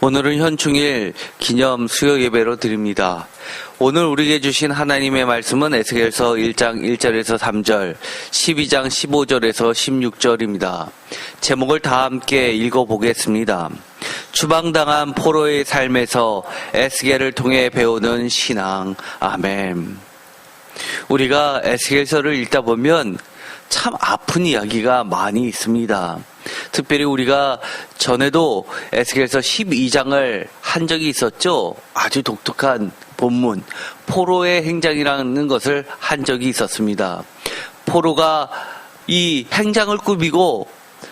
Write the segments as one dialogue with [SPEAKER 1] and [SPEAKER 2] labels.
[SPEAKER 1] 오늘은 현충일 기념 수요 예배로 드립니다. 오늘 우리에게 주신 하나님의 말씀은 에스겔서 1장 1절에서 3절, 12장 15절에서 16절입니다. 제목을 다 함께 읽어보겠습니다. 추방당한 포로의 삶에서 에스겔을 통해 배우는 신앙. 아멘. 우리가 에스겔서를 읽다 보면 참 아픈 이야기가 많이 있습니다. 특별히 우리가 전에도 에스겔서 12장을 한 적이 있었죠. 아주 독특한 본문, 포로의 행장이라는 것을 한 적이 있었습니다. 포로가 이 행장을 꾸미고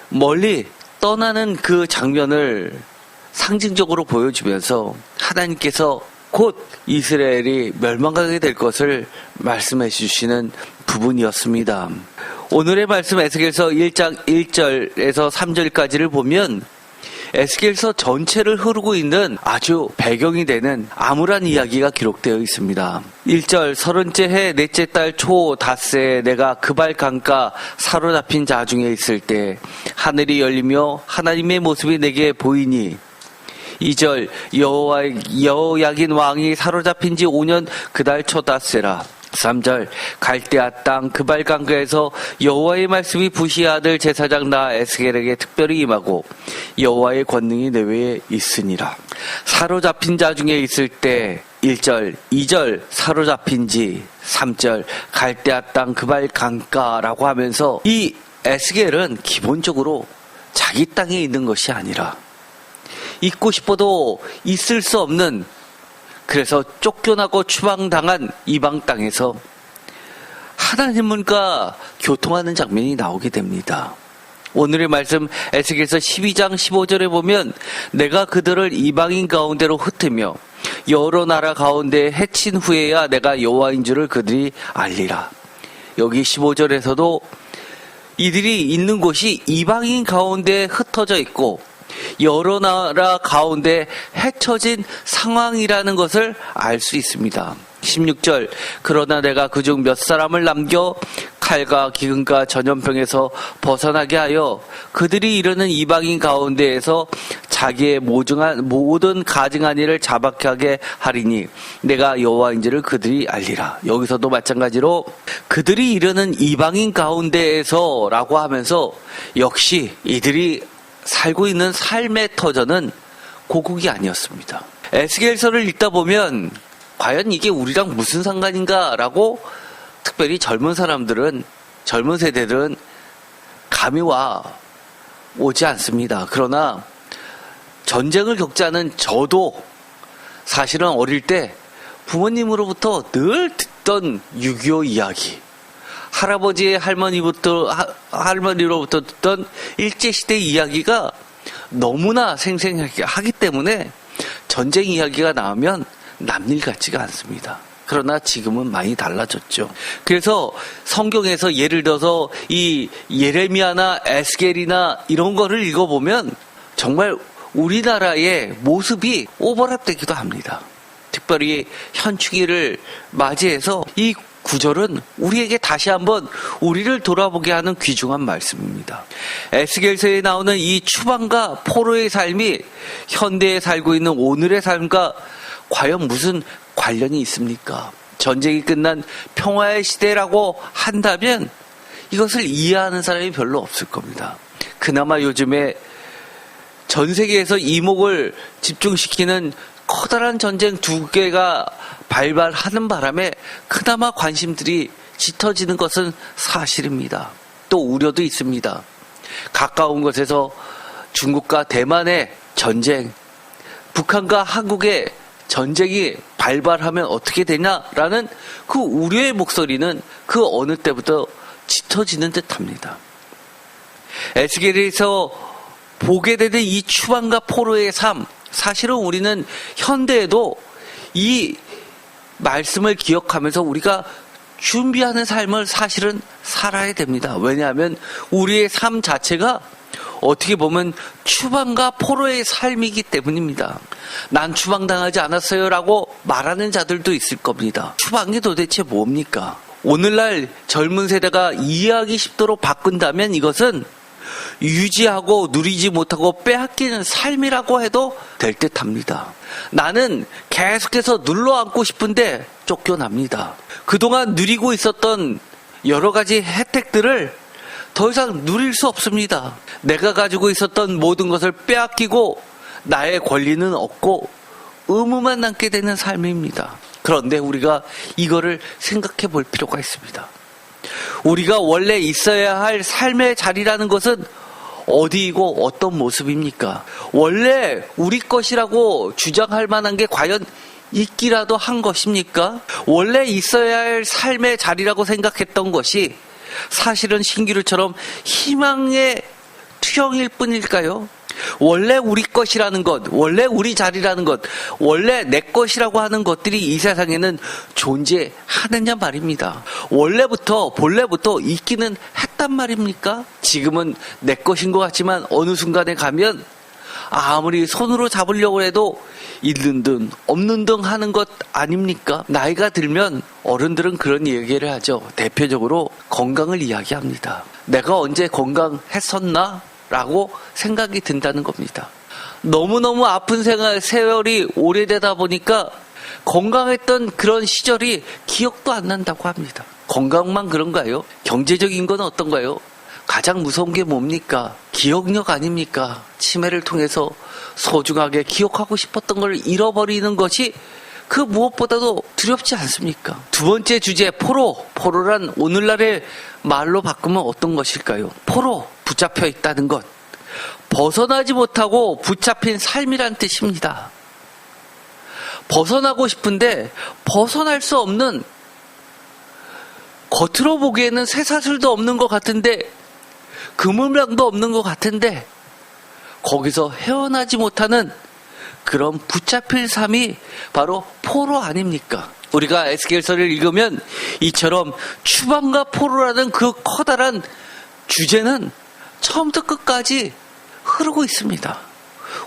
[SPEAKER 1] 멀리 떠나는 그 장면을 상징적으로 보여주면서 하나님께서 곧 이스라엘이 멸망하게 될 것을 말씀해 주시는 부분이었습니다. 오늘의 말씀 에스겔서 1장 1절에서 3절까지를 보면 에스겔서 전체를 흐르고 있는 아주 배경이 되는 암울한 이야기가 기록되어 있습니다. 1절 30째 해 넷째 달 초 닷새에 내가 그발 강가 사로잡힌 자 중에 있을 때 하늘이 열리며 하나님의 모습이 내게 보이니 2절 여호야긴 왕이 사로잡힌 지 5년 그달 초 닷새라. 3절 갈대아 땅 그발 강가에서 여호와의 말씀이 부시 아들 제사장 나 에스겔에게 특별히 임하고 여호와의 권능이 내 외에 있으니라. 사로잡힌 자 중에 있을 때 1절, 2절 사로잡힌 지, 3절 갈대아 땅 그발 강가라고 하면서 이 에스겔은 기본적으로 자기 땅에 있는 것이 아니라 있고 싶어도 있을 수 없는, 그래서 쫓겨나고 추방당한 이방 땅에서 하나님과 교통하는 장면이 나오게 됩니다. 오늘의 말씀 에스겔서 12장 15절에 보면 내가 그들을 이방인 가운데로 흩으며 여러 나라 가운데 해친 후에야 내가 여호와인 줄을 그들이 알리라. 여기 15절에서도 이들이 있는 곳이 이방인 가운데 흩어져 있고 여러 나라 가운데 헤쳐진 상황이라는 것을 알 수 있습니다. 16절 그러나 내가 그중 몇 사람을 남겨 칼과 기근과 전염병에서 벗어나게 하여 그들이 이르는 이방인 가운데에서 자기의 모든 가증한 일을 자박하게 하게 하리니 내가 여호와인지를 그들이 알리라. 여기서도 마찬가지로 그들이 이르는 이방인 가운데에서 라고 하면서 역시 이들이 살고 있는 삶의 터전은 고국이 아니었습니다. 에스겔서를 읽다 보면 과연 이게 우리랑 무슨 상관인가 라고 특별히 젊은 세대들은 감이 오지 않습니다. 그러나 전쟁을 겪지 않은 저도 사실은 어릴 때 부모님으로부터 늘 듣던 6.25 이야기, 할아버지의 할머니로부터 듣던 일제시대 이야기가 너무나 생생하기 때문에 전쟁 이야기가 나오면 남일 같지가 않습니다. 그러나 지금은 많이 달라졌죠. 그래서 성경에서 예를 들어서 이 예레미야나 에스겔이나 이런 거를 읽어보면 정말 우리나라의 모습이 오버랩되기도 합니다. 특별히 현충일을 맞이해서 이 구절은 우리에게 다시 한번 우리를 돌아보게 하는 귀중한 말씀입니다. 에스겔서에 나오는 이 추방과 포로의 삶이 현대에 살고 있는 오늘의 삶과 과연 무슨 관련이 있습니까? 전쟁이 끝난 평화의 시대라고 한다면 이것을 이해하는 사람이 별로 없을 겁니다. 그나마 요즘에 전 세계에서 이목을 집중시키는 커다란 전쟁 두 개가 발발하는 바람에 그나마 관심들이 짙어지는 것은 사실입니다. 또 우려도 있습니다. 가까운 곳에서 중국과 대만의 전쟁, 북한과 한국의 전쟁이 발발하면 어떻게 되냐라는 그 우려의 목소리는 그 어느 때부터 짙어지는 듯합니다. 에스겔에서 보게 되는 이 추방과 포로의 삶, 사실은 우리는 현대에도 이 말씀을 기억하면서 우리가 준비하는 삶을 사실은 살아야 됩니다. 왜냐하면 우리의 삶 자체가 어떻게 보면 추방과 포로의 삶이기 때문입니다. 난 추방당하지 않았어요 라고 말하는 자들도 있을 겁니다. 추방이 도대체 뭡니까? 오늘날 젊은 세대가 이해하기 쉽도록 바꾼다면 이것은 유지하고 누리지 못하고 빼앗기는 삶이라고 해도 될 듯합니다. 나는 계속해서 눌러앉고 싶은데 쫓겨납니다. 그동안 누리고 있었던 여러 가지 혜택들을 더 이상 누릴 수 없습니다. 내가 가지고 있었던 모든 것을 빼앗기고 나의 권리는 없고 의무만 남게 되는 삶입니다. 그런데 우리가 이거를 생각해 볼 필요가 있습니다. 우리가 원래 있어야 할 삶의 자리라는 것은 어디이고 어떤 모습입니까? 원래 우리 것이라고 주장할 만한 게 과연 있기라도 한 것입니까? 원래 있어야 할 삶의 자리라고 생각했던 것이 사실은 신기루처럼 희망의 투영일 뿐일까요? 원래 우리 것이라는 것, 원래 우리 자리라는 것, 원래 내 것이라고 하는 것들이 이 세상에는 존재하느냐 말입니다. 본래부터 있기는 했단 말입니까? 지금은 내 것인 것 같지만 어느 순간에 가면 아무리 손으로 잡으려고 해도 있는 등 없는 등 하는 것 아닙니까? 나이가 들면 어른들은 그런 얘기를 하죠. 대표적으로 건강을 이야기합니다. 내가 언제 건강했었나? 라고 생각이 든다는 겁니다. 너무너무 아픈 세월이 오래되다 보니까 건강했던 그런 시절이 기억도 안 난다고 합니다. 건강만 그런가요? 경제적인 건 어떤가요? 가장 무서운 게 뭡니까? 기억력 아닙니까? 치매를 통해서 소중하게 기억하고 싶었던 걸 잃어버리는 것이 그 무엇보다도 두렵지 않습니까? 두 번째 주제, 포로란 오늘날의 말로 바꾸면 어떤 것일까요? 포로, 붙잡혀 있다는 것. 벗어나지 못하고 붙잡힌 삶이란 뜻입니다. 벗어나고 싶은데 벗어날 수 없는, 겉으로 보기에는 쇠사슬도 없는 것 같은데 그물망도 없는 것 같은데 거기서 헤어나지 못하는 그런 붙잡힐 삶이 바로 포로 아닙니까? 우리가 에스겔서를 읽으면 이처럼 추방과 포로라는 그 커다란 주제는 처음부터 끝까지 흐르고 있습니다.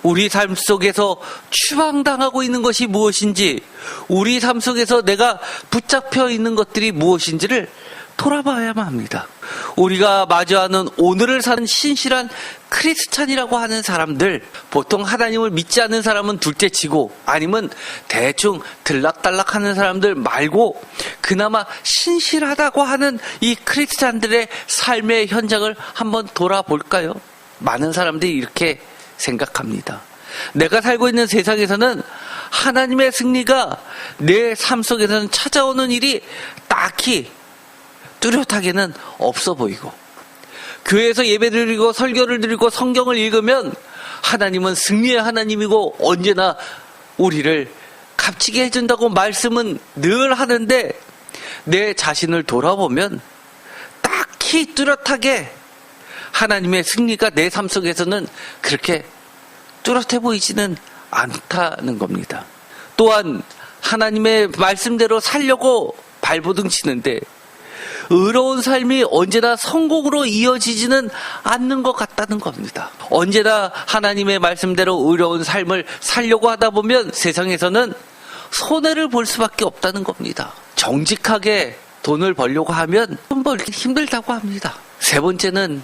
[SPEAKER 1] 우리 삶 속에서 추방당하고 있는 것이 무엇인지, 우리 삶 속에서 내가 붙잡혀 있는 것들이 무엇인지를 돌아봐야만 합니다. 우리가 마주하는 오늘을 사는 신실한 크리스찬이라고 하는 사람들, 보통 하나님을 믿지 않는 사람은 둘째치고 아니면 대충 들락달락하는 사람들 말고 그나마 신실하다고 하는 이 크리스찬들의 삶의 현장을 한번 돌아볼까요? 많은 사람들이 이렇게 생각합니다. 내가 살고 있는 세상에서는 하나님의 승리가 내 삶 속에서는 찾아오는 일이 딱히 뚜렷하게는 없어 보이고, 교회에서 예배를 드리고 설교를 드리고 성경을 읽으면 하나님은 승리의 하나님이고 언제나 우리를 값지게 해준다고 말씀은 늘 하는데 내 자신을 돌아보면 딱히 뚜렷하게 하나님의 승리가 내 삶 속에서는 그렇게 뚜렷해 보이지는 않다는 겁니다. 또한 하나님의 말씀대로 살려고 발버둥 치는데 의로운 삶이 언제나 성공으로 이어지지는 않는 것 같다는 겁니다. 언제나 하나님의 말씀대로 의로운 삶을 살려고 하다 보면 세상에서는 손해를 볼 수밖에 없다는 겁니다. 정직하게 돈을 벌려고 하면 돈 벌기 힘들다고 합니다. 세 번째는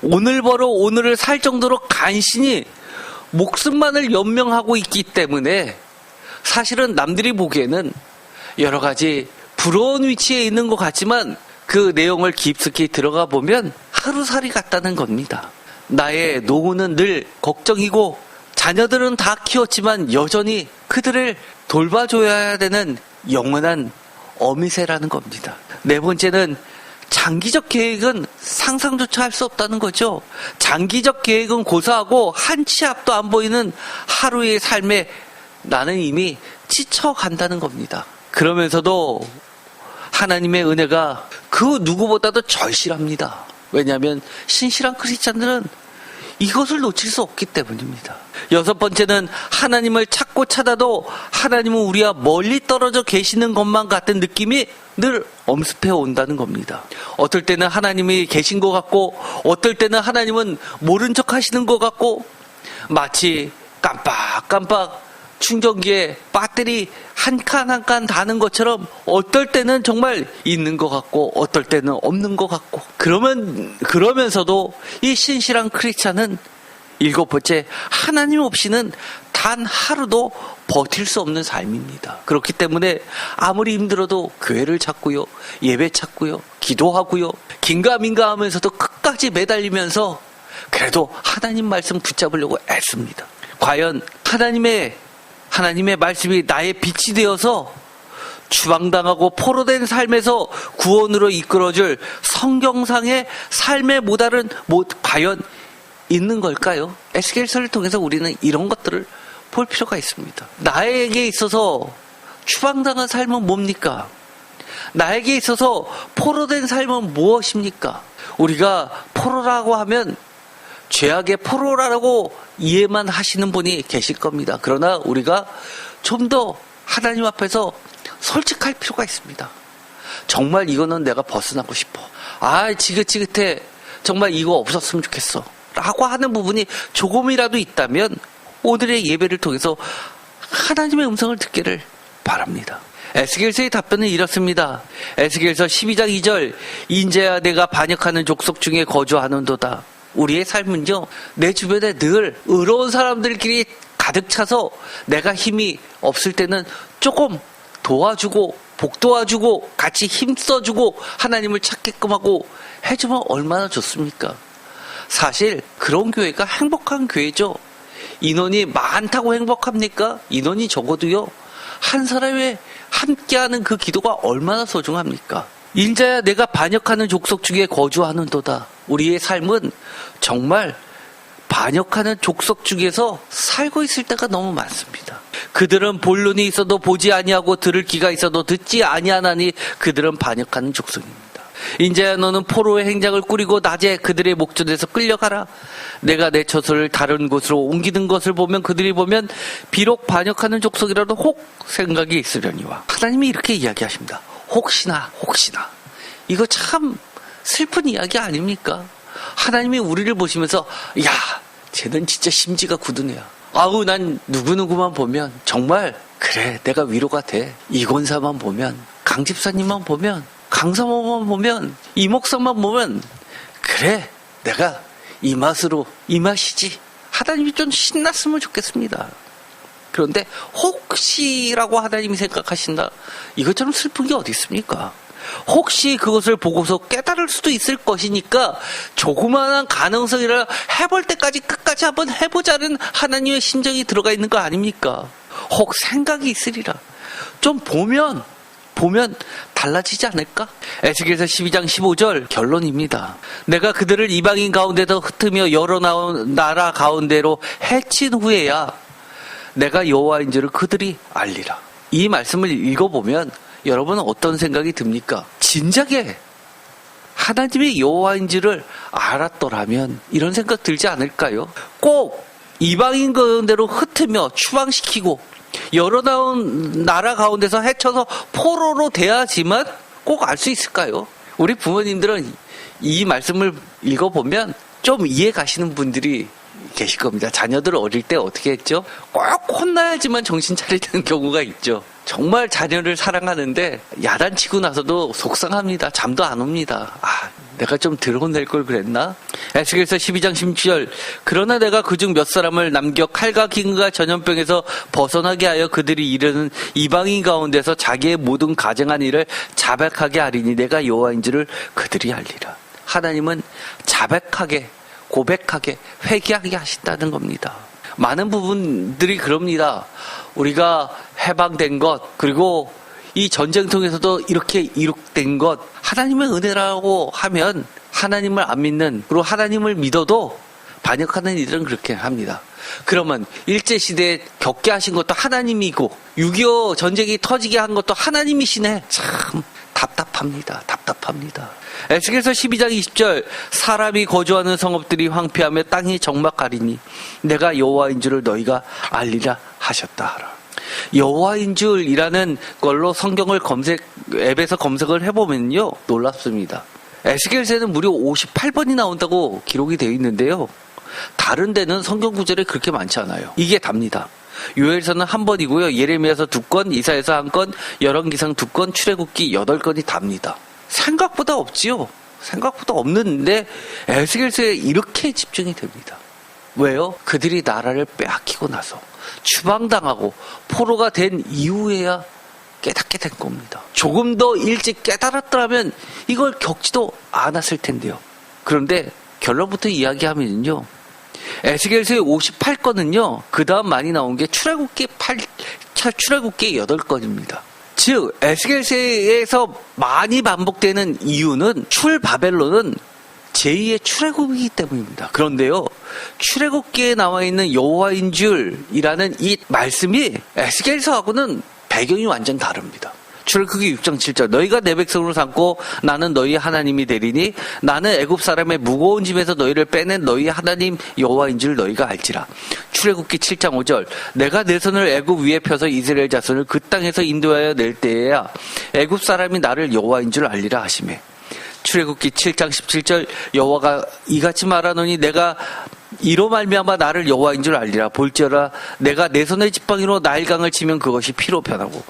[SPEAKER 1] 오늘 벌어 오늘을 살 정도로 간신히 목숨만을 연명하고 있기 때문에 사실은 남들이 보기에는 여러 가지 부러운 위치에 있는 것 같지만 그 내용을 깊숙이 들어가 보면 하루살이 같다는 겁니다. 나의 노후는 늘 걱정이고 자녀들은 다 키웠지만 여전히 그들을 돌봐줘야 되는 영원한 어미새라는 겁니다. 네 번째는 장기적 계획은 상상조차 할 수 없다는 거죠. 장기적 계획은 고사하고 한 치 앞도 안 보이는 하루의 삶에 나는 이미 지쳐간다는 겁니다. 그러면서도 하나님의 은혜가 그 누구보다도 절실합니다. 왜냐하면 신실한 크리스찬들은 이것을 놓칠 수 없기 때문입니다. 여섯 번째는 하나님을 찾고 찾아도 하나님은 우리와 멀리 떨어져 계시는 것만 같은 느낌이 늘 엄습해 온다는 겁니다. 어떨 때는 하나님이 계신 것 같고 어떨 때는 하나님은 모른 척 하시는 것 같고 마치 깜빡깜빡 충전기에 배터리 한 칸 한 칸 다는 것처럼 어떨 때는 정말 있는 것 같고 어떨 때는 없는 것 같고 그러면서도 이 신실한 크리스찬은 7번째, 하나님 없이는 단 하루도 버틸 수 없는 삶입니다. 그렇기 때문에 아무리 힘들어도 교회를 찾고요, 예배 찾고요, 기도하고요, 긴가민가 하면서도 끝까지 매달리면서 그래도 하나님 말씀 붙잡으려고 애씁니다. 과연 하나님의 말씀이 나의 빛이 되어서 추방당하고 포로된 삶에서 구원으로 이끌어줄 성경상의 삶의 모델은 과연 있는 걸까요? 에스겔서를 통해서 우리는 이런 것들을 볼 필요가 있습니다. 나에게 있어서 추방당한 삶은 뭡니까? 나에게 있어서 포로된 삶은 무엇입니까? 우리가 포로라고 하면 죄악의 포로라고 이해만 하시는 분이 계실 겁니다. 그러나 우리가 좀 더 하나님 앞에서 솔직할 필요가 있습니다. 정말 이거는 내가 벗어나고 싶어. 지긋지긋해. 정말 이거 없었으면 좋겠어. 라고 하는 부분이 조금이라도 있다면 오늘의 예배를 통해서 하나님의 음성을 듣기를 바랍니다. 에스겔서의 답변은 이렇습니다. 에스겔서 12장 2절, 인자야 내가 반역하는 족속 중에 거주하는도다. 우리의 삶은요, 내 주변에 늘 의로운 사람들끼리 가득 차서 내가 힘이 없을 때는 조금 도와주고 복도와주고 같이 힘써주고 하나님을 찾게끔 하고 해주면 얼마나 좋습니까? 사실 그런 교회가 행복한 교회죠. 인원이 많다고 행복합니까? 인원이 적어도요, 한 사람의 함께하는 그 기도가 얼마나 소중합니까? 인자야 내가 반역하는 족속 중에 거주하는도다. 우리의 삶은 정말 반역하는 족속 중에서 살고 있을 때가 너무 많습니다. 그들은 볼 눈이 있어도 보지 아니하고 들을 귀가 있어도 듣지 아니하나니 그들은 반역하는 족속입니다. 인자야 너는 포로의 행장을 꾸리고 낮에 그들의 목전에서 끌려가라. 내가 내 처소를 다른 곳으로 옮기는 것을 보면 그들이 보면 비록 반역하는 족속이라도 혹 생각이 있으려니와. 하나님이 이렇게 이야기하십니다. 혹시나. 이거 참 슬픈 이야기 아닙니까? 하나님이 우리를 보시면서 야, 쟤는 진짜 심지가 굳은 애야. 난 누구누구만 보면 정말 그래 내가 위로가 돼. 이권사만 보면, 강집사님만 보면, 강사모만 보면, 이목사만 보면 그래 내가 이 맛이지. 하나님이 좀 신났으면 좋겠습니다. 그런데 혹시라고 하나님이 생각하신다. 이것처럼 슬픈 게 어디 있습니까? 혹시 그것을 보고서 깨달을 수도 있을 것이니까 조그마한 가능성이라 해볼 때까지 끝까지 한번 해보자는 하나님의 심정이 들어가 있는 거 아닙니까? 혹 생각이 있으리라. 좀 보면 달라지지 않을까? 에스겔서 12장 15절 결론입니다. 내가 그들을 이방인 가운데서 흩으며 여러 나라 가운데로 해친 후에야 내가 여호와인 줄을 그들이 알리라. 이 말씀을 읽어보면 여러분은 어떤 생각이 듭니까? 진작에 하나님의 여호와인 줄을 알았더라면 이런 생각 들지 않을까요? 꼭 이방인 가운데로 흩으며 추방시키고 여러 나라 가운데서 헤쳐서 포로로 돼야지만 꼭 알 수 있을까요? 우리 부모님들은 이 말씀을 읽어보면 좀 이해 가시는 분들이 계실 겁니다. 자녀들 어릴 때 어떻게 했죠? 꼭 혼나야지만 정신 차리는 경우가 있죠. 정말 자녀를 사랑하는데 야단치고 나서도 속상합니다. 잠도 안 옵니다. 내가 좀 덜 혼낼 걸 그랬나? 에스겔서 12장 16절 그러나 내가 그중 몇 사람을 남겨 칼과 기근과 전염병에서 벗어나게 하여 그들이 이르는 이방인 가운데서 자기의 모든 가증한 일을 자백하게 하리니 내가 여호와인 줄을 그들이 알리라. 하나님은 자백하게 고백하게 회개하게 하신다는 겁니다. 많은 부분들이 그럽니다. 우리가 해방된 것 그리고 이 전쟁통에서도 이렇게 이룩된 것 하나님의 은혜라고 하면 하나님을 안 믿는 그리고 하나님을 믿어도 반역하는 이들은 그렇게 합니다. 그러면 일제시대에 겪게 하신 것도 하나님이고 6.25 전쟁이 터지게 한 것도 하나님이시네. 참 답답합니다. 에스겔서 12장 20절 사람이 거주하는 성읍들이 황폐하며 땅이 적막하리니 내가 여호와인 줄을 너희가 알리라 하셨다 하라. 여호와인 줄이라는 걸로 성경을 앱에서 검색을 해보면요 놀랍습니다. 에스겔서에는 무려 58번이 나온다고 기록이 되어 있는데요. 다른 데는 성경 구절에 그렇게 많지 않아요. 이게 답니다. 요엘서는 1번이고요. 예레미야서 2건, 이사야서 1건, 열왕기상 2건, 출애굽기 8건이 답니다. 생각보다 없지요. 생각보다 없는데 에스겔서에 이렇게 집중이 됩니다. 왜요? 그들이 나라를 빼앗기고 나서 추방당하고 포로가 된 이후에야 깨닫게 된 겁니다. 조금 더 일찍 깨달았더라면 이걸 겪지도 않았을 텐데요. 그런데 결론부터 이야기하면요, 에스겔서의 58건은요, 그 다음 많이 나온 게 출애굽기 8건입니다. 즉 에스겔서에서 많이 반복되는 이유는 출바벨론은 제2의 출애굽이기 때문입니다. 그런데요, 출애굽기에 나와 있는 여호와인 줄이라는 이 말씀이 에스겔서하고는 배경이 완전 다릅니다. 출애굽기 6장 7절 너희가 내 백성으로 삼고 나는 너희 하나님이 되리니 나는 애굽 사람의 무거운 짐에서 너희를 빼낸 너희 하나님 여호와인 줄 너희가 알지라. 출애굽기 7장 5절 내가 내 손을 애굽 위에 펴서 이스라엘 자손을 그 땅에서 인도하여 낼 때에야 애굽 사람이 나를 여호와인 줄 알리라 하시매. 출애굽기 7장 17절 여호와가 이같이 말하노니 내가 이로 말미암아 나를 여호와인 줄 알리라. 볼지어다 내가 내 손의 지팡이로 나일강을 치면 그것이 피로 변하고.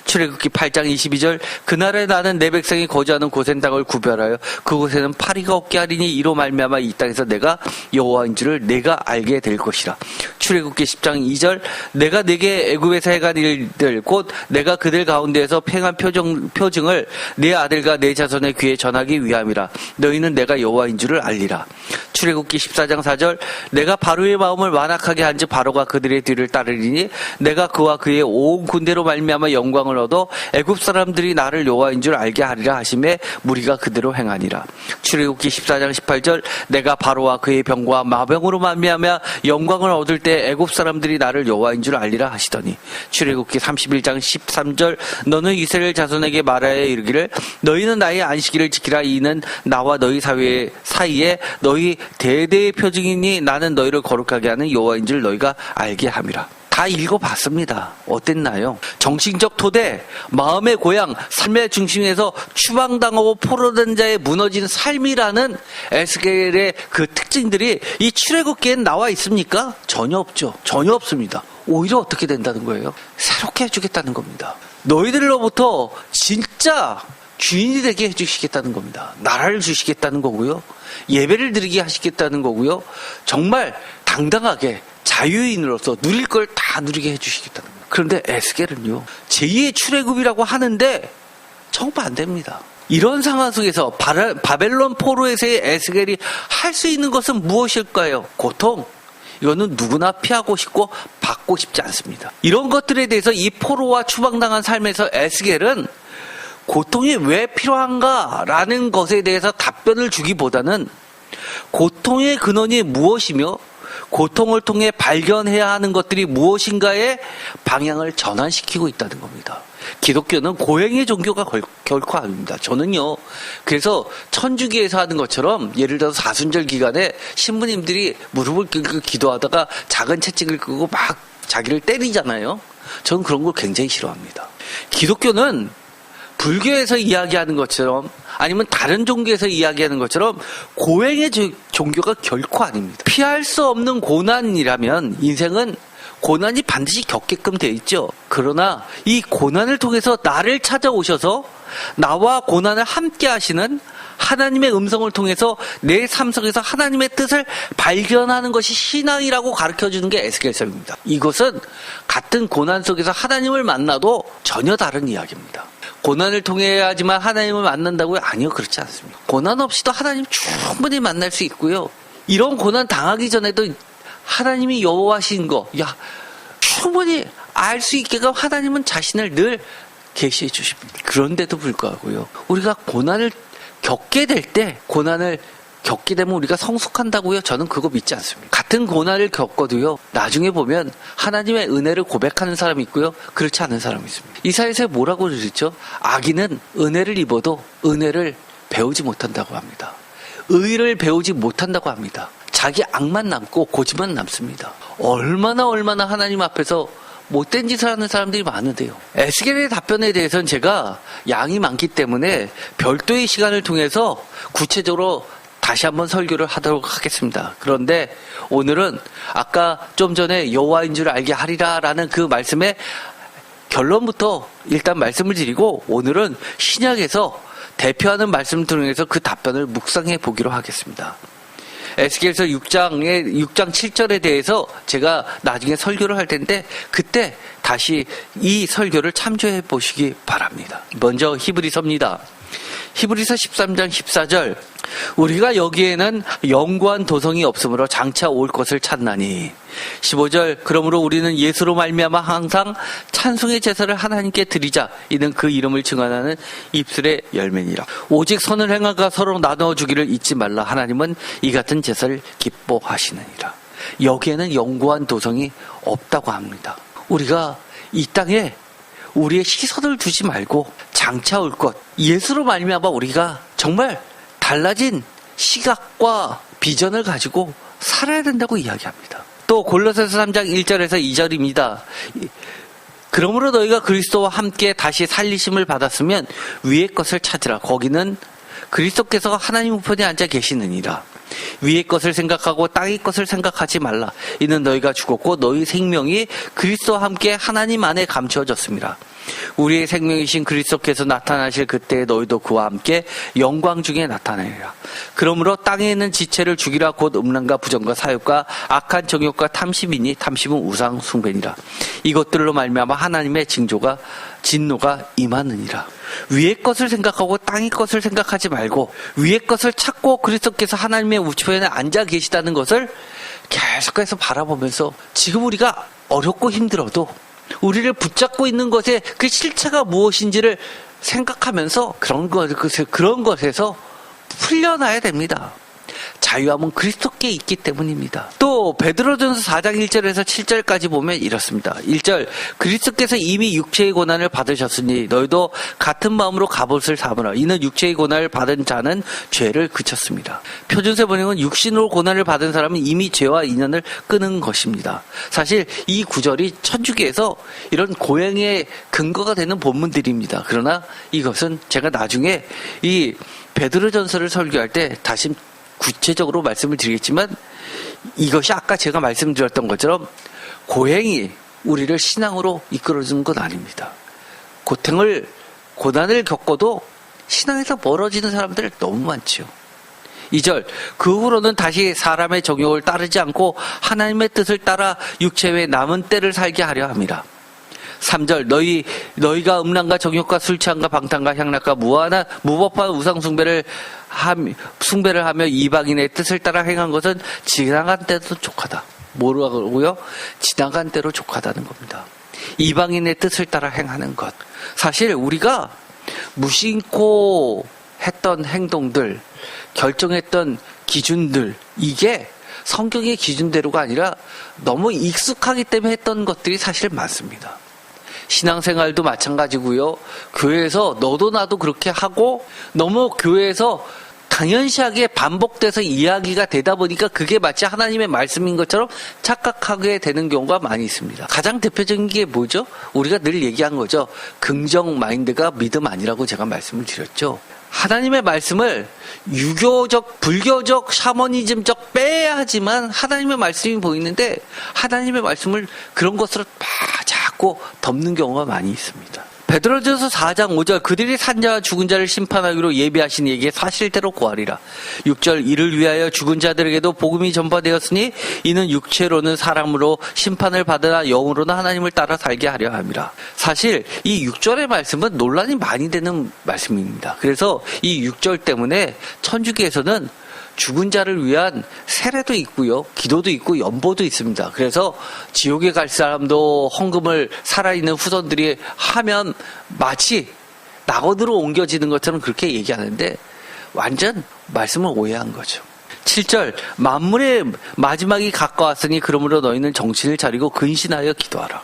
[SPEAKER 1] 출애굽기 8장 22절 그날에 나는 내 백성이 거주하는 고센 땅을 구별하여 그곳에는 파리가 없게 하리니 이로 말미암아 이 땅에서 내가 여호와인 줄을 내가 알게 될 것이라. 출애굽기 10장 2절 내가 내게 애굽에서 행한 일들 곧 내가 그들 가운데에서 행한 표징을 내 아들과 내 자손의 귀에 전하기 위함이라. 너희는 내가 여호와인 줄을 알리라. 출애굽기 14장 4절 내가 바로의 마음을 완악하게 한즉 바로가 그들의 뒤를 따르리니 내가 그와 그의 온 군대로 말미암아 영광을 얻어 애굽 사람들이 나를 여호와인 줄 알게 하리라 하심에 무리가 그대로 행하니라. 출애굽기 14장 18절 내가 바로와 그의 병과 마병으로 말미암아 영광을 얻을 때 애굽 사람들이 나를 여호와인 줄 알리라 하시더니. 출애굽기 31장 13절 너는 이스라엘 자손에게 말하여 이르기를 너희는 나의 안식일을 지키라. 이는 나와 너희 사이에 너희 대대의 표징이니 나는 너희를 거룩하게 하는 여호와인 줄 너희가 알게 함이라. 다 읽어봤습니다. 어땠나요? 정신적 토대, 마음의 고향, 삶의 중심에서 추방당하고 포로된 자의 무너진 삶이라는 에스겔의 그 특징들이 이 출애굽기엔 나와 있습니까? 전혀 없죠. 전혀 없습니다. 오히려 어떻게 된다는 거예요? 새롭게 해주겠다는 겁니다. 너희들로부터 진짜 주인이 되게 해주시겠다는 겁니다. 나라를 주시겠다는 거고요. 예배를 드리게 하시겠다는 거고요. 정말 당당하게 자유인으로서 누릴 걸 다 누리게 해주시겠다는 겁니다. 그런데 에스겔은요, 제2의 출애굽이라고 하는데 정말 안 됩니다. 이런 상황 속에서 바벨론 포로에서의 에스겔이 할 수 있는 것은 무엇일까요? 고통. 이거는 누구나 피하고 싶고 받고 싶지 않습니다. 이런 것들에 대해서 이 포로와 추방당한 삶에서 에스겔은 고통이 왜 필요한가라는 것에 대해서 답변을 주기보다는 고통의 근원이 무엇이며 고통을 통해 발견해야 하는 것들이 무엇인가에 방향을 전환시키고 있다는 겁니다. 기독교는 고행의 종교가 결코 아닙니다. 저는요, 그래서 천주교에서 하는 것처럼 예를 들어서 사순절 기간에 신부님들이 무릎을 꿇고 기도하다가 작은 채찍을 끄고 막 자기를 때리잖아요. 저는 그런 걸 굉장히 싫어합니다. 기독교는 불교에서 이야기하는 것처럼 아니면 다른 종교에서 이야기하는 것처럼 고행의 종교가 결코 아닙니다. 피할 수 없는 고난이라면 인생은 고난이 반드시 겪게끔 되어 있죠. 그러나 이 고난을 통해서 나를 찾아오셔서 나와 고난을 함께 하시는 하나님의 음성을 통해서 내 삶 속에서 하나님의 뜻을 발견하는 것이 신앙이라고 가르쳐주는 게 에스겔서입니다. 이것은 같은 고난 속에서 하나님을 만나도 전혀 다른 이야기입니다. 고난을 통해야지만 하나님을 만난다고요? 아니요, 그렇지 않습니다. 고난 없이도 하나님 충분히 만날 수 있고요. 이런 고난 당하기 전에도 하나님이 여호와신 거, 충분히 알 수 있게끔 하나님은 자신을 늘 계시해 주십니다. 그런데도 불구하고요, 우리가 고난을 겪게 될 때, 고난을 겪게 되면 우리가 성숙한다고요? 저는 그거 믿지 않습니다. 같은 고난을 겪어도요, 나중에 보면 하나님의 은혜를 고백하는 사람이 있고요, 그렇지 않은 사람이 있습니다. 이사야서에 뭐라고 그러죠? 악인은 은혜를 입어도 은혜를 배우지 못한다고 합니다. 의를 배우지 못한다고 합니다. 자기 악만 남고 고집만 남습니다. 얼마나 하나님 앞에서 못된 짓을 하는 사람들이 많은데요. 에스겔의 답변에 대해서는 제가 양이 많기 때문에 별도의 시간을 통해서 구체적으로 다시 한번 설교를 하도록 하겠습니다. 그런데 오늘은 아까 좀 전에 여호와인 줄 알게 하리라라는 그 말씀의 결론부터 일단 말씀을 드리고, 오늘은 신약에서 대표하는 말씀을 통해서 그 답변을 묵상해 보기로 하겠습니다. 에스겔서 6장 7절에 대해서 제가 나중에 설교를 할 텐데 그때 다시 이 설교를 참조해 보시기 바랍니다. 먼저 히브리서입니다. 히브리서 13장 14절 우리가 여기에는 영구한 도성이 없으므로 장차 올 것을 찾나니 15절 그러므로 우리는 예수로 말미암아 항상 찬송의 제사를 하나님께 드리자 이는 그 이름을 증언하는 입술의 열매니라. 오직 선을 행하가 서로 나누어 주기를 잊지 말라. 하나님은 이 같은 제사를 기뻐하시느니라. 여기에는 영구한 도성이 없다고 합니다. 우리가 이 땅에 우리의 시선을 두지 말고 장차 올 것 예수로 말미암아 우리가 정말 달라진 시각과 비전을 가지고 살아야 된다고 이야기합니다. 또 골로새서 3장 1절에서 2절입니다. 그러므로 너희가 그리스도와 함께 다시 살리심을 받았으면 위의 것을 찾으라. 거기는 그리스도께서 하나님 우편에 앉아 계시느니라. 위의 것을 생각하고 땅의 것을 생각하지 말라. 이는 너희가 죽었고 너희 생명이 그리스도와 함께 하나님 안에 감추어졌습니다. 우리의 생명이신 그리스도께서 나타나실 그때에 너희도 그와 함께 영광 중에 나타나리라. 그러므로 땅에 있는 지체를 죽이라. 곧 음란과 부정과 사욕과 악한 정욕과 탐심이니 탐심은 우상 숭배니라. 이것들로 말미암아 하나님의 진노가 임하느니라. 위의 것을 생각하고 땅의 것을 생각하지 말고 위의 것을 찾고 그리스도께서 하나님의 우편에 앉아 계시다는 것을 계속해서 바라보면서 지금 우리가 어렵고 힘들어도 우리를 붙잡고 있는 것의 그 실체가 무엇인지를 생각하면서 그런 것에서 풀려나야 됩니다. 자유함은 그리스도께 있기 때문입니다. 또 베드로전서 4장 1절에서 7절까지 보면 이렇습니다. 1절 그리스도께서 이미 육체의 고난을 받으셨으니 너희도 같은 마음으로 갑옷을 삼으라. 이는 육체의 고난을 받은 자는 죄를 그쳤습니다. 표준세 번역은 육신으로 고난을 받은 사람은 이미 죄와 인연을 끊은 것입니다. 사실 이 구절이 천주교에서 이런 고행의 근거가 되는 본문들입니다. 그러나 이것은 제가 나중에 이 베드로전서를 설교할 때 다시 구체적으로 말씀을 드리겠지만 이것이 아까 제가 말씀드렸던 것처럼 고행이 우리를 신앙으로 이끌어주는 건 아닙니다. 고난을 겪어도 신앙에서 멀어지는 사람들 너무 많죠. 2절 그 후로는 다시 사람의 정욕을 따르지 않고 하나님의 뜻을 따라 육체 외 남은 때를 살게 하려 함이라. 3절 너희가 음란과 정욕과 술 취함과 방탕과 향락과 무법한 우상 숭배를 하며 이방인의 뜻을 따라 행한 것은 지나간 때도 족하다. 뭐라고요? 지나간 때로 족하다는 겁니다. 이방인의 뜻을 따라 행하는 것. 사실 우리가 무심코 했던 행동들, 결정했던 기준들, 이게 성경의 기준대로가 아니라 너무 익숙하기 때문에 했던 것들이 사실 많습니다. 신앙생활도 마찬가지고요. 교회에서 너도 나도 그렇게 하고 너무 교회에서 당연시하게 반복돼서 이야기가 되다 보니까 그게 마치 하나님의 말씀인 것처럼 착각하게 되는 경우가 많이 있습니다. 가장 대표적인 게 뭐죠? 우리가 늘 얘기한 거죠. 긍정 마인드가 믿음 아니라고 제가 말씀을 드렸죠. 하나님의 말씀을 유교적, 불교적, 샤머니즘적 빼야 하지만 하나님의 말씀이 보이는데 하나님의 말씀을 그런 것으로 자꾸 덮는 경우가 많이 있습니다. 베드로전서 4장 5절 그들이 산 자와 죽은 자를 심판하기로 예비하신 이에게 사실대로 구하리라. 6절 이를 위하여 죽은 자들에게도 복음이 전파되었으니 이는 육체로는 사람으로 심판을 받으나 영으로는 하나님을 따라 살게 하려 함이라. 사실 이 6절의 말씀은 논란이 많이 되는 말씀입니다. 그래서 이 6절 때문에 천주교에서는 죽은 자를 위한 세례도 있고요. 기도도 있고 연보도 있습니다. 그래서 지옥에 갈 사람도 헌금을 살아있는 후손들이 하면 마치 낙원으로 옮겨지는 것처럼 그렇게 얘기하는데 완전 말씀을 오해한 거죠. 7절 만물의 마지막이 가까웠으니 그러므로 너희는 정신을 차리고 근신하여 기도하라.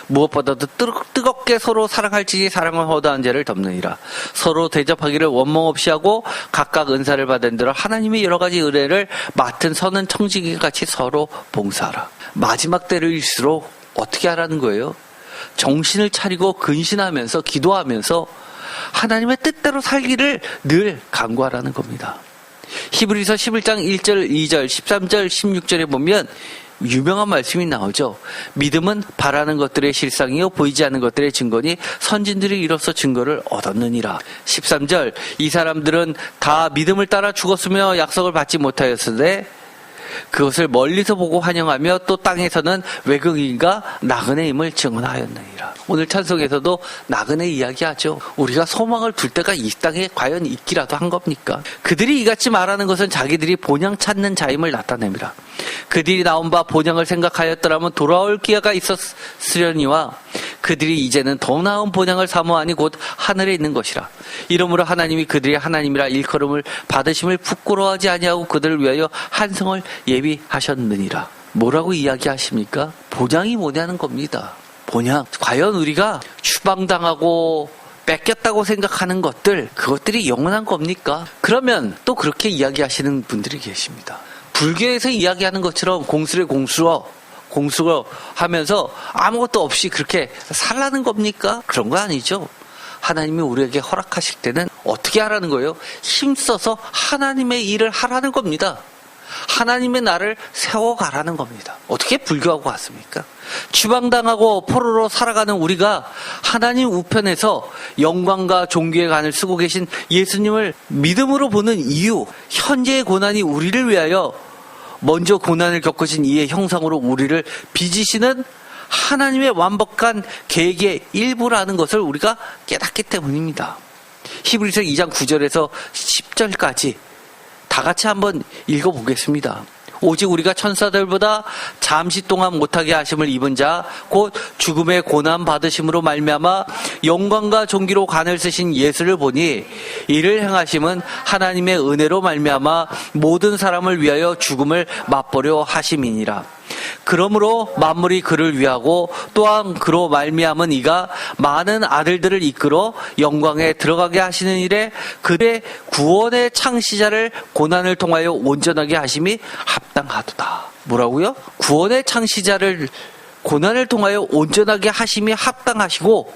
[SPEAKER 1] 무엇보다도 뜨겁게 서로 사랑할지니 사랑은 허다한 죄를 덮느니라. 서로 대접하기를 원망 없이 하고 각각 은사를 받은 대로 하나님의 여러 가지 은혜를 맡은 선은 청지기같이 서로 봉사하라. 마지막 때일수록 어떻게 하라는 거예요? 정신을 차리고 근신하면서 기도하면서 하나님의 뜻대로 살기를 늘 간구하라는 겁니다. 히브리서 11장 1절, 2절, 13절, 16절에 보면 유명한 말씀이 나오죠. 믿음은 바라는 것들의 실상이요 보이지 않는 것들의 증거니 선진들이 이로써 증거를 얻었느니라. 13절 이 사람들은 다 믿음을 따라 죽었으며 약속을 받지 못하였으되 그것을 멀리서 보고 환영하며 또 땅에서는 외국인과 나그네임을 증언하였느니라. 오늘 찬송에서도 나그네 이야기하죠. 우리가 소망을 둘 때가 이 땅에 과연 있기라도 한 겁니까? 그들이 이같이 말하는 것은 자기들이 본향 찾는 자임을 나타냅니다. 그들이 나온 바 본향을 생각하였더라면 돌아올 기회가 있었으려니와 그들이 이제는 더 나은 본향을 사모하니 곧 하늘에 있는 것이라. 이러므로 하나님이 그들의 하나님이라 일컬음을 받으심을 부끄러워하지 아니하고 그들을 위하여 한성을 예비하셨느니라. 뭐라고 이야기하십니까? 본향이 뭐냐는 겁니다. 본향. 과연 우리가 추방당하고 뺏겼다고 생각하는 것들, 그것들이 영원한 겁니까? 그러면 또 그렇게 이야기하시는 분들이 계십니다. 불교에서 이야기하는 것처럼 공수를 하면서 아무것도 없이 그렇게 살라는 겁니까? 그런 거 아니죠. 하나님이 우리에게 허락하실 때는 어떻게 하라는 거예요? 힘써서 하나님의 일을 하라는 겁니다. 하나님의 나를 세워가라는 겁니다. 어떻게 불교하고 같습니까? 추방당하고 포로로 살아가는 우리가 하나님 우편에서 영광과 존귀의 간을 쓰고 계신 예수님을 믿음으로 보는 이유, 현재의 고난이 우리를 위하여 먼저 고난을 겪으신 이의 형상으로 우리를 빚으시는 하나님의 완벽한 계획의 일부라는 것을 우리가 깨닫기 때문입니다. 히브리서 2장 9절에서 10절까지 다 같이 한번 읽어보겠습니다. 오직 우리가 천사들보다 잠시 동안 못하게 하심을 입은 자 곧 죽음의 고난 받으심으로 말미암아 영광과 존귀로 관을 쓰신 예수를 보니 이를 행하심은 하나님의 은혜로 말미암아 모든 사람을 위하여 죽음을 맛보려 하심이니라. 그러므로 만물이 그를 위하고 또한 그로 말미암은 이가 많은 아들들을 이끌어 영광에 들어가게 하시는 일에 그의 구원의 창시자를 고난을 통하여 온전하게 하심이 합당하도다. 뭐라고요? 구원의 창시자를 고난을 통하여 온전하게 하심이 합당하시고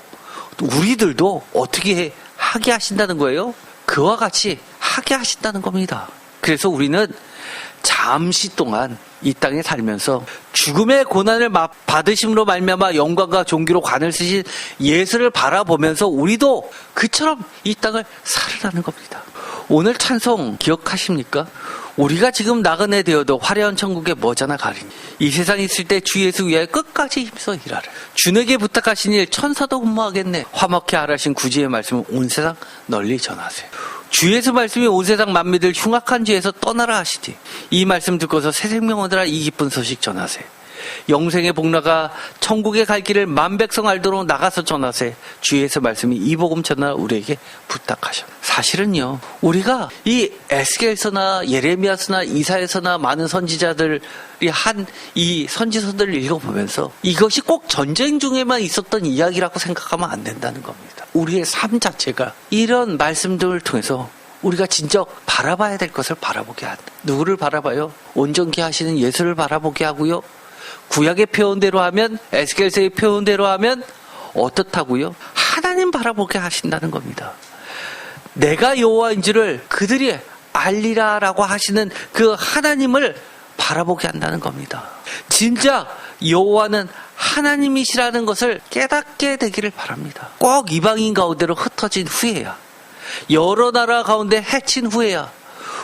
[SPEAKER 1] 우리들도 어떻게 하게 하신다는 거예요? 그와 같이 하게 하신다는 겁니다. 그래서 우리는 잠시 동안 이 땅에 살면서 죽음의 고난을 받으심으로 말미암아 영광과 존귀로 관을 쓰신 예수를 바라보면서 우리도 그처럼 이 땅을 살으라는 겁니다. 오늘 찬송 기억하십니까? 우리가 지금 나그네 되어도 화려한 천국에 뭐잖아 가리니 이 세상에 있을 때 주 예수 위하여 끝까지 힘써 일하라. 주에게 부탁하신 일 천사도 근무하겠네. 화목케 하라신 구주의 말씀을 온 세상 널리 전하세요. 주 예수 말씀이 온 세상 만민들 흉악한 죄에서 떠나라 하시니 이 말씀 듣고서 새 생명 얻으라 이 기쁜 소식 전하세. 영생의 복나가 천국에 갈 길을 만백성 알도록 나가서 전하세. 주 예수 말씀이 이 복음 전하 우리에게 부탁하셔. 사실은요, 우리가 이 에스겔서나 예레미야서나 이사야서나 많은 선지자들이 한 이 선지서들을 읽어보면서 이것이 꼭 전쟁 중에만 있었던 이야기라고 생각하면 안 된다는 겁니다. 우리의 삶 자체가 이런 말씀들을 통해서 우리가 진짜 바라봐야 될 것을 바라보게 한다. 누구를 바라봐요? 온전케 하시는 예수를 바라보게 하고요. 구약의 표현대로 하면, 에스겔서의 표현대로 하면 어떻다고요? 하나님 바라보게 하신다는 겁니다. 내가 여호와인 줄을 그들이 알리라라고 하시는 그 하나님을 바라보게 한다는 겁니다. 진짜 여호와는 하나님이시라는 것을 깨닫게 되기를 바랍니다. 꼭 이방인 가운데로 흩어진 후에야, 여러 나라 가운데 해친 후에야,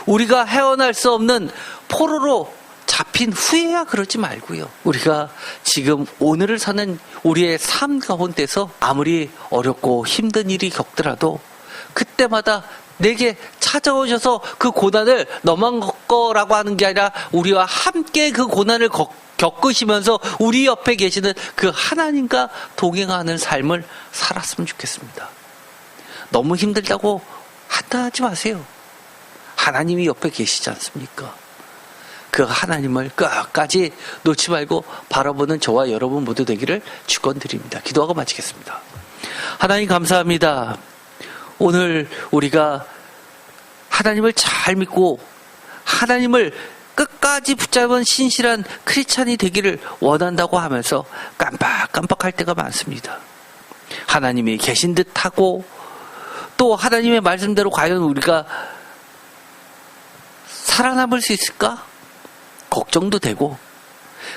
[SPEAKER 1] 우리가 헤어날 수 없는 포로로 잡힌 후에야 그러지 말고요. 우리가 지금 오늘을 사는 우리의 삶 가운데서 아무리 어렵고 힘든 일이 겪더라도 그때마다 내게 찾아오셔서 그 고난을 너만 겪어라고 하는 게 아니라 우리와 함께 그 고난을 겪으시면서 우리 옆에 계시는 그 하나님과 동행하는 삶을 살았으면 좋겠습니다. 너무 힘들다고 한탄하지 마세요. 하나님이 옆에 계시지 않습니까? 그 하나님을 끝까지 놓지 말고 바라보는 저와 여러분 모두 되기를 축원드립니다. 기도하고 마치겠습니다. 하나님 감사합니다. 오늘 우리가 하나님을 잘 믿고 하나님을 끝까지 붙잡은 신실한 크리스찬이 되기를 원한다고 하면서 깜빡깜빡할 때가 많습니다. 하나님이 계신 듯하고 또 하나님의 말씀대로 과연 우리가 살아남을 수 있을까? 걱정도 되고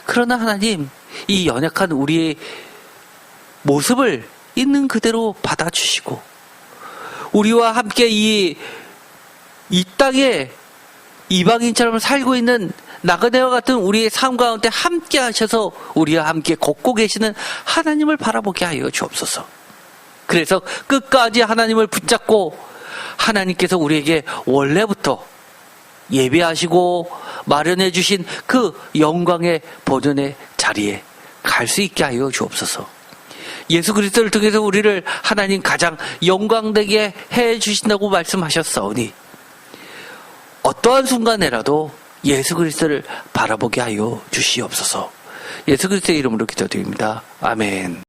[SPEAKER 1] 그러나 하나님, 이 연약한 우리의 모습을 있는 그대로 받아주시고, 우리와 함께 이 땅에 이방인처럼 살고 있는 나그네와 같은 우리의 삶 가운데 함께 하셔서 우리와 함께 걷고 계시는 하나님을 바라보게 하여 주옵소서. 그래서 끝까지 하나님을 붙잡고 하나님께서 우리에게 원래부터 예배하시고 마련해 주신 그 영광의 본연의 자리에 갈 수 있게 하여 주옵소서. 예수 그리스도를 통해서 우리를 하나님 가장 영광되게 해 주신다고 말씀하셨사오니 어떠한 순간에라도 예수 그리스도를 바라보게 하여 주시옵소서. 예수 그리스도의 이름으로 기도드립니다. 아멘.